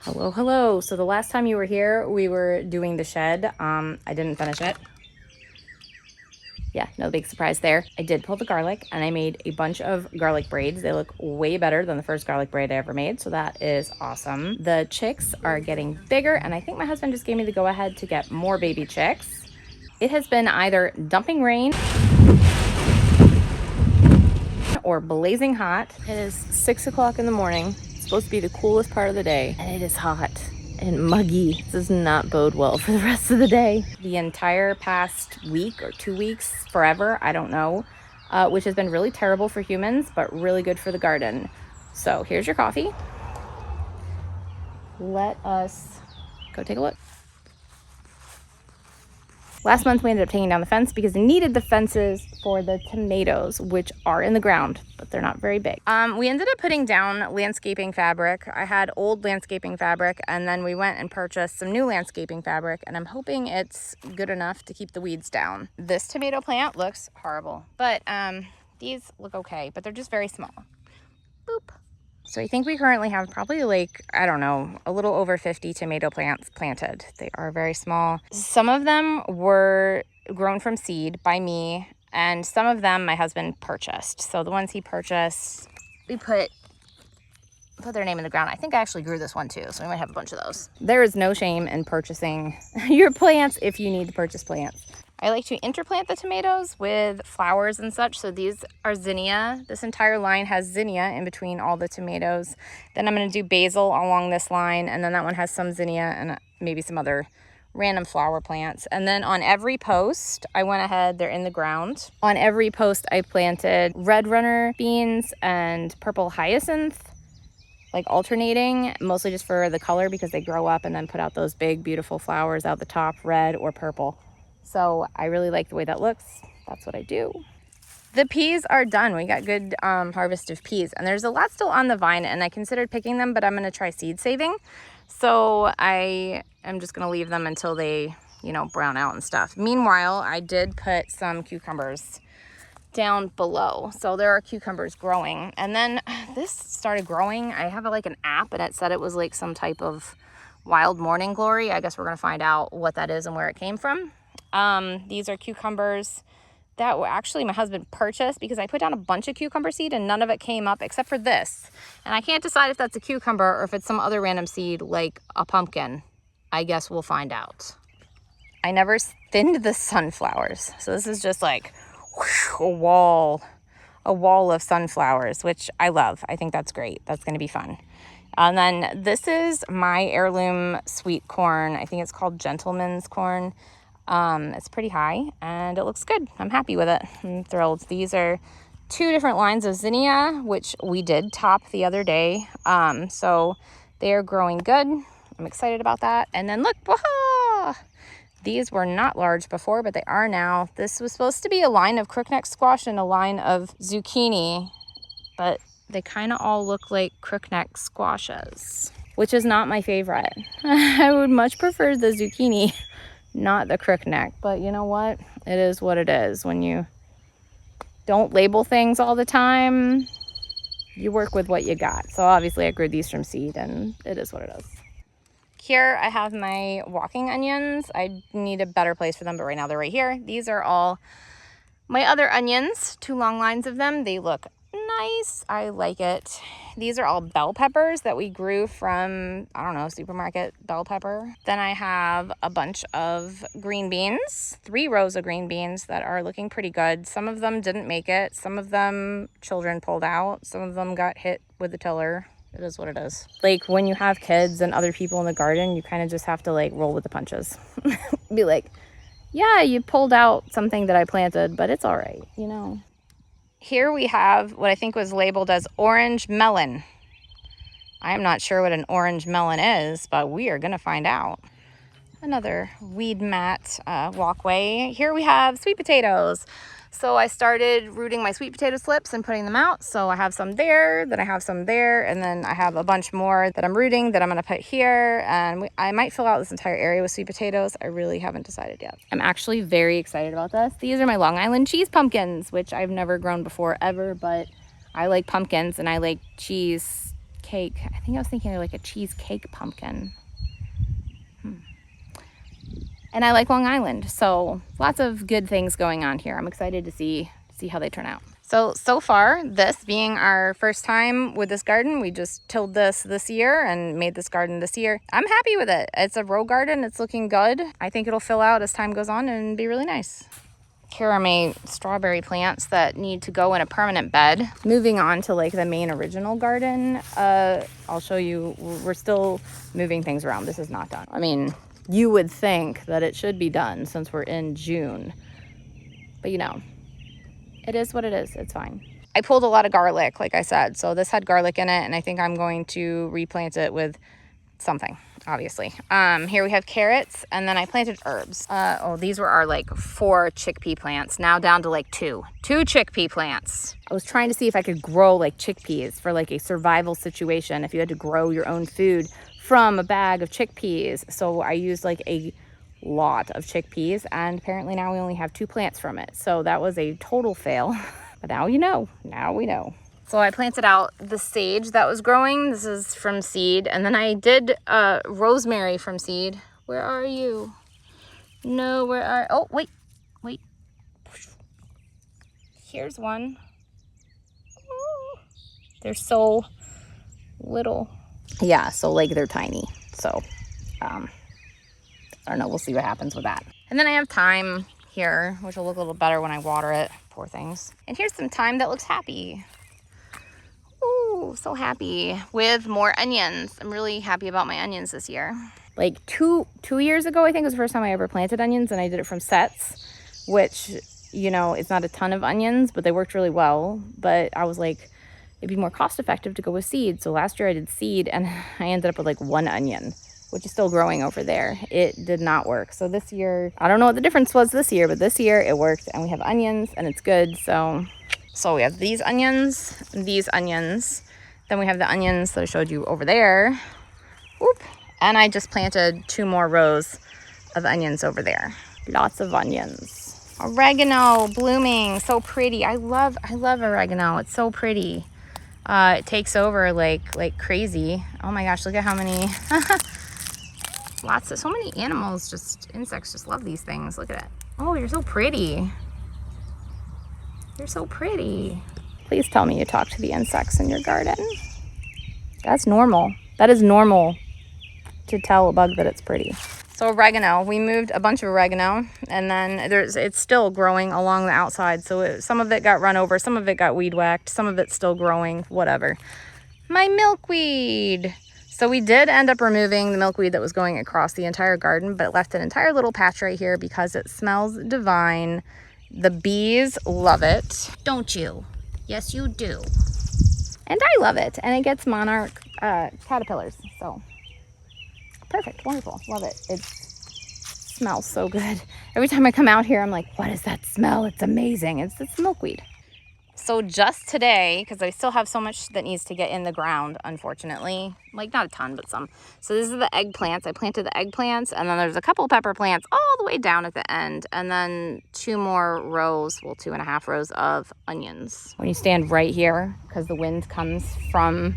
Hello, hello. So the last time you were here, we were doing the shed. I didn't finish it. Yeah, no big surprise there. I did pull the garlic and I made a bunch of garlic braids. They look way better than the first garlic braid I ever made, so that is awesome. The chicks are getting bigger and I think my husband just gave me the go ahead to get more baby chicks. It has been either dumping rain or blazing hot. It is 6 o'clock in the morning. It's supposed to be the coolest part of the day and it is hot and muggy. This does not bode well for the rest of the day. The entire past week or 2 weeks, forever, I don't know, which has been really terrible for humans, but really good for the garden. So here's your coffee. Let us go take a look. Last month we ended up taking down the fence because they needed the fences for the tomatoes, which are in the ground, but they're not very big. We ended up putting down landscaping fabric. I had old landscaping fabric and then we went and purchased some new landscaping fabric and I'm hoping it's good enough to keep the weeds down. This tomato plant looks horrible, but these look okay, but they're just very small. Boop. So I think we currently have probably like, I don't know, a little over 50 tomato plants planted. They are very small. Some of them were grown from seed by me, and some of them my husband purchased. So the ones he purchased, we put their name in the ground. I think I actually grew this one too, so we might have a bunch of those. There is no shame in purchasing your plants if you need to purchase plants. I like to interplant the tomatoes with flowers and such. So these are zinnia. This entire line has zinnia in between all the tomatoes. Then I'm going to do basil along this line. And then that one has some zinnia and maybe some other random flower plants. And then on every post, I went ahead, they're in the ground. On every post, I planted red runner beans and purple hyacinth, like alternating, mostly just for the color because they grow up and then put out those big, beautiful flowers out the top, red or purple. So I really like the way that looks. That's what I do. The peas are done. We got good harvest of peas and there's a lot still on the vine and I considered picking them, but I'm going to try seed saving. So I am just going to leave them until they, brown out and stuff. Meanwhile, I did put some cucumbers down below. So there are cucumbers growing. And then this started growing. I have like an app and it said it was like some type of wild morning glory. I guess we're going to find out what that is and where it came from. These are cucumbers that actually my husband purchased because I put down a bunch of cucumber seed and none of it came up except for this. And I can't decide if that's a cucumber or if it's some other random seed like a pumpkin. I guess we'll find out. I never thinned the sunflowers. So this is just like a wall of sunflowers, which I love. I think that's great. That's going to be fun. And then this is my heirloom sweet corn. I think it's called gentleman's corn. It's pretty high and it looks good. I'm happy with it. I'm thrilled. These are 2 different lines of zinnia, which we did top the other day. So they are growing good. I'm excited about that. And then look, whoa! These were not large before, but they are now. This was supposed to be a line of crookneck squash and a line of zucchini, but they kind of all look like crookneck squashes, which is not my favorite. I would much prefer the zucchini, not the crookneck, but you know what? It is what it is. When you don't label things all the time, you work with what you got. So obviously I grew these from seed and it is what it is. Here I have my walking onions. I need a better place for them, but right now they're right here. These are all my other onions, 2 long lines of them. They look nice. I like it. These are all bell peppers that we grew from, I don't know, supermarket bell pepper. Then I have a bunch of green beans, 3 rows of green beans that are looking pretty good. Some of them didn't make it. Some of them children pulled out. Some of them got hit with the tiller. It is what it is. Like when you have kids and other people in the garden, you kind of just have to like roll with the punches. Be like, yeah, you pulled out something that I planted, but it's all right, Here we have what I think was labeled as orange melon. I am not sure what an orange melon is, but we are going to find out. Another weed mat walkway. Here we have sweet potatoes. So I started rooting my sweet potato slips and putting them out. So I have some there, then I have some there, and then I have a bunch more that I'm rooting that I'm going to put here. And I might fill out this entire area with sweet potatoes. I really haven't decided yet. I'm actually very excited about this. These are my Long Island cheese pumpkins, which I've never grown before ever, but I like pumpkins and I like cheese cheesecake. I think I was thinking of like a cheesecake pumpkin. And I like Long Island, so lots of good things going on here. I'm excited to see how they turn out. So far, this being our first time with this garden, we just tilled this year and made this garden this year. I'm happy with it. It's a row garden. It's looking good. I think it'll fill out as time goes on and be really nice. Here are my strawberry plants that need to go in a permanent bed. Moving on to like the main original garden, I'll show you, we're still moving things around. This is not done. I mean, you would think that it should be done since we're in June, but you know, it is what it is. It's fine. I pulled a lot of garlic, like I said. So this had garlic in it, and I think I'm going to replant it with something, obviously. Here we have carrots, and then I planted herbs. These were our like 4 chickpea plants, now down to like 2 chickpea plants. I was trying to see if I could grow like chickpeas for like a survival situation, if you had to grow your own food from a bag of chickpeas. So I used like a lot of chickpeas, and apparently now we only have 2 plants from it. So that was a total fail. But now you know. Now we know. So I planted out the sage that was growing. This is from seed. And then I did rosemary from seed. Where are you? No, where are... Oh, wait. Here's one. They're so little. Yeah, so like they're tiny. So, I don't know. We'll see what happens with that. And then I have thyme here, which will look a little better when I water it. Poor things. And here's some thyme that looks happy. Ooh, so happy with more onions. I'm really happy about my onions this year. Like two years ago, I think was the first time I ever planted onions, and I did it from sets, which, you know, it's not a ton of onions, but they worked really well. But I was like, it'd be more cost effective to go with seed. So last year I did seed, and I ended up with like 1 onion, which is still growing over there. It did not work. So this year, I don't know what the difference was this year, but this year it worked, and we have onions and it's good. So we have these onions, then we have the onions that I showed you over there. Whoop. And I just planted 2 more rows of onions over there. Lots of onions. Oregano blooming, so pretty. I love oregano. It's so pretty. It takes over like crazy. Oh my gosh, look at how many so many animals, insects just love these things. Look at it. Oh, you're so pretty. You're so pretty. Please tell me you talk to the insects in your garden. That's normal. That is normal to tell a bug that it's pretty. So oregano, we moved a bunch of oregano, and then it's still growing along the outside. So some of it got run over, some of it got weed whacked, some of it's still growing, whatever. My milkweed. So we did end up removing the milkweed that was going across the entire garden, but left an entire little patch right here because it smells divine. The bees love it. Don't you? Yes, you do. And I love it. And it gets monarch caterpillars. So perfect. Wonderful. Love it. It smells so good. Every time I come out here, I'm like, what is that smell? It's amazing. It's milkweed. So just today, because I still have so much that needs to get in the ground, unfortunately, like not a ton, but some. So this is the eggplants. I planted the eggplants, and then there's a couple pepper plants all the way down at the end, and then 2 more rows, well, 2.5 rows of onions. When you stand right here, because the wind comes from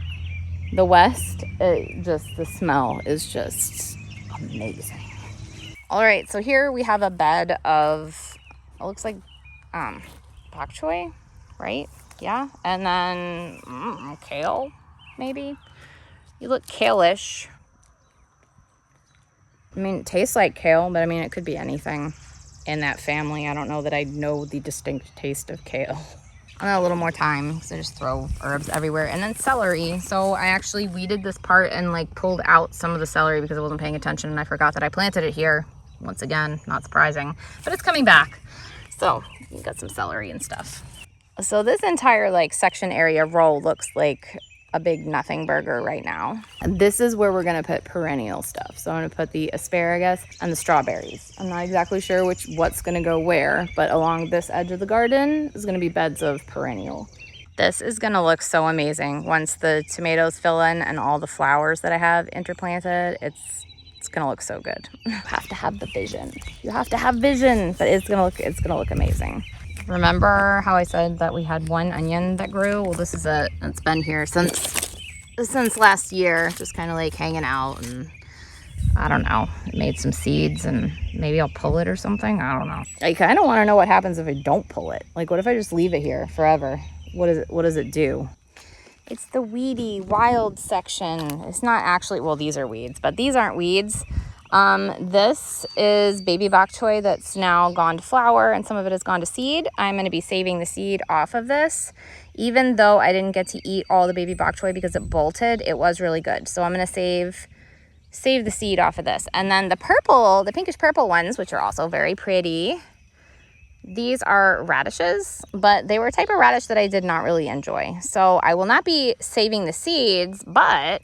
the west, the smell is just amazing. All right, so here we have a bed of, it looks like bokchoy. Right? Yeah. And then kale, maybe. You look kale-ish. I mean, it tastes like kale, but I mean, it could be anything in that family. I don't know that I know the distinct taste of kale. I need a little more time, so I just throw herbs everywhere. And then celery. So I actually weeded this part and like pulled out some of the celery because I wasn't paying attention, and I forgot that I planted it here. Once again, not surprising, but it's coming back. So you got some celery and stuff. So this entire like section area row looks like a big nothing burger right now. And this is where we're gonna put perennial stuff. So I'm gonna put the asparagus and the strawberries. I'm not exactly sure what's gonna go where, but along this edge of the garden is gonna be beds of perennial. This is gonna look so amazing once the tomatoes fill in and all the flowers that I have interplanted. It's gonna look so good. You have to have the vision. You have to have vision, but it's gonna look amazing. Remember how I said that we had 1 onion that grew? Well, this is it. It's been here since since last year, just kind of like hanging out, and I don't know, it made some seeds, and maybe I'll pull it or something. I don't know. I kind of want to know what happens if I don't pull it. Like, what if I just leave it here forever? What does it do? It's the weedy wild section. It's not actually, well, these are weeds, but these aren't weeds. This is baby bokchoy that's now gone to flower, and some of it has gone to seed. I'm going to be saving the seed off of this. Even though I didn't get to eat all the baby bokchoy because it bolted, it was really good. So I'm going to save the seed off of this. And then the pinkish purple ones, which are also very pretty, these are radishes, but they were a type of radish that I did not really enjoy. So I will not be saving the seeds, but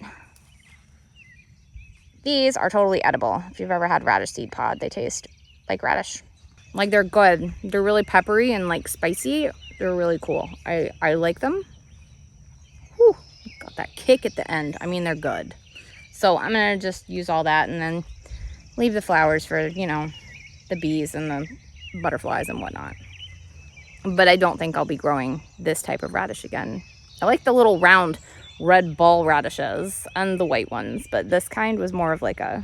these are totally edible. If you've ever had radish seed pod, they taste like radish. Like, they're good. They're really peppery and like spicy. They're really cool. I like them. Whew, got that kick at the end. I mean, they're good. So I'm going to just use all that and then leave the flowers for, you know, the bees and the butterflies and whatnot. But I don't think I'll be growing this type of radish again. I like the little round red ball radishes and the white ones, but this kind was more of like a,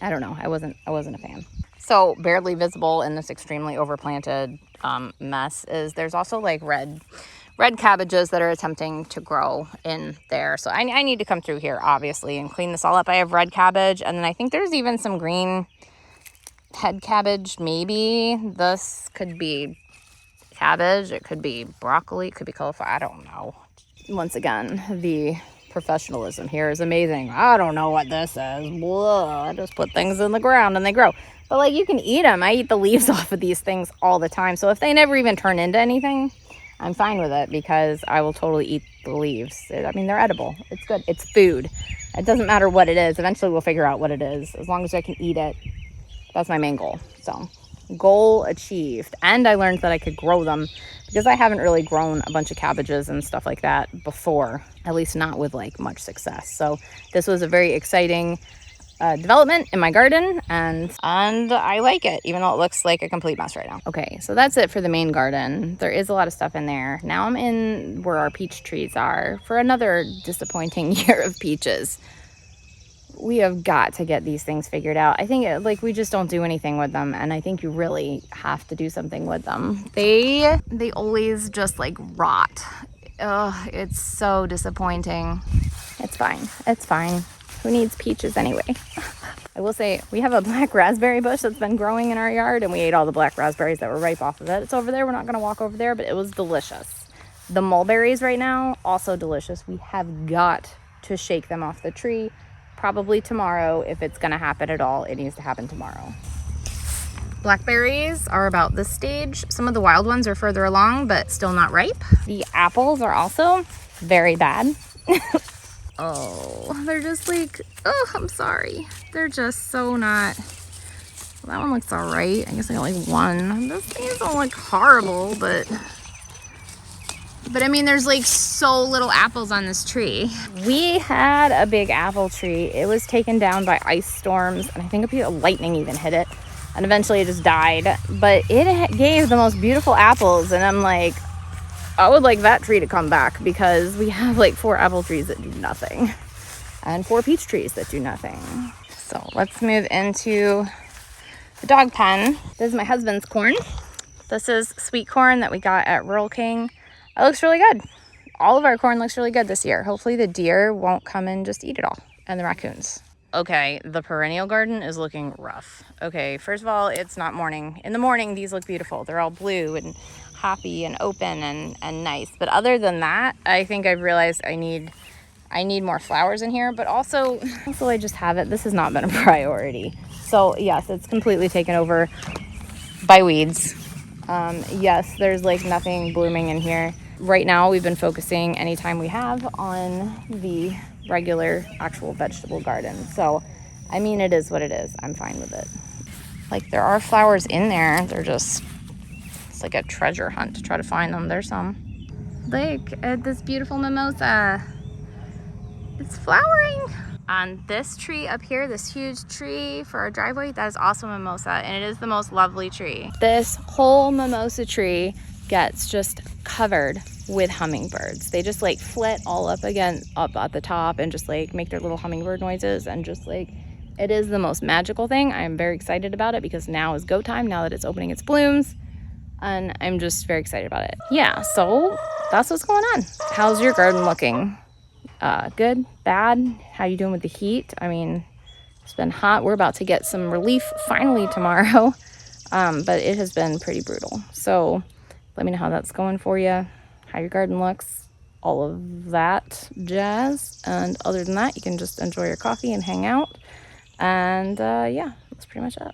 I don't know, I wasn't a fan. So barely visible in this extremely overplanted mess is there's also like red cabbages that are attempting to grow in there. So I need to come through here, obviously, and clean this all up. I have red cabbage, and then I think there's even some green head cabbage, maybe. This could be cabbage, it could be broccoli, it could be cauliflower, I don't know. Once again, the professionalism here is amazing. I don't know what this is. Blah. I just put things in the ground and they grow. But like, you can eat them. I eat the leaves off of these things all the time. So if they never even turn into anything, I'm fine with it because I will totally eat the leaves. I mean, they're edible. It's good. It's food. It doesn't matter what it is. Eventually we'll figure out what it is. As long as I can eat it, that's my main goal. So goal achieved. And I learned that I could grow them because I haven't really grown a bunch of cabbages and stuff like that before, at least not with like much success. So this was a very exciting development in my garden, and I like it, even though it looks like a complete mess right now. Okay, so that's it for the main garden. There is a lot of stuff in there. Now I'm in where our peach trees are for another disappointing year of peaches. We have got to get these things figured out. I think like we just don't do anything with them, and I think you really have to do something with them. They always just like rot. Ugh, it's so disappointing. It's fine. It's fine. Who needs peaches anyway? I will say we have a black raspberry bush that's been growing in our yard, and we ate all the black raspberries that were ripe off of it. It's over there. We're not going to walk over there, but it was delicious. The mulberries right now, also delicious. We have got to shake them off the tree. Probably tomorrow. If it's going to happen at all, it needs to happen tomorrow. Blackberries are about this stage. Some of the wild ones are further along, but still not ripe. The apples are also very bad. Oh, they're just like, oh, I'm sorry. They're just so not. Well, that one looks all right. I guess I got like one. Those things don't look horrible, but I mean, there's like so little apples on this tree. We had a big apple tree. It was taken down by ice storms, and I think lightning even hit it, and eventually it just died. But it gave the most beautiful apples, and I'm like, I would like that tree to come back because we have like 4 apple trees that do nothing and 4 peach trees that do nothing. So let's move into the dog pen. This is my husband's corn. This is sweet corn that we got at Rural King. It looks really good. All of our corn looks really good this year. Hopefully the deer won't come and just eat it all, and the raccoons. Okay, the perennial garden is looking rough. Okay, first of all, it's not morning. In the morning, these look beautiful. They're all blue and happy and open and nice. But other than that, I think I've realized I need more flowers in here. But also I just have it. This has not been a priority. So yes, it's completely taken over by weeds. Yes, there's like nothing blooming in here. Right now, we've been focusing anytime we have on the regular actual vegetable garden. So, I mean, it is what it is. I'm fine with it. Like, there are flowers in there. They're just, it's like a treasure hunt to try to find them. There's some. Look at this beautiful mimosa. It's flowering. On this tree up here, this huge tree for our driveway, that is also mimosa, and it is the most lovely tree. This whole mimosa tree gets just covered with hummingbirds. They just like flit all up at the top and just like make their little hummingbird noises, and just like, it is the most magical thing. I am very excited about it because now is go time, now that it's opening its blooms, and I'm just very excited about it. Yeah, so that's what's going on. How's your garden looking? Good? Bad? How you doing with the heat? I mean, it's been hot. We're about to get some relief finally tomorrow, but it has been pretty brutal. So let me know how that's going for you, how your garden looks, all of that jazz. And other than that, you can just enjoy your coffee and hang out. And yeah, that's pretty much it.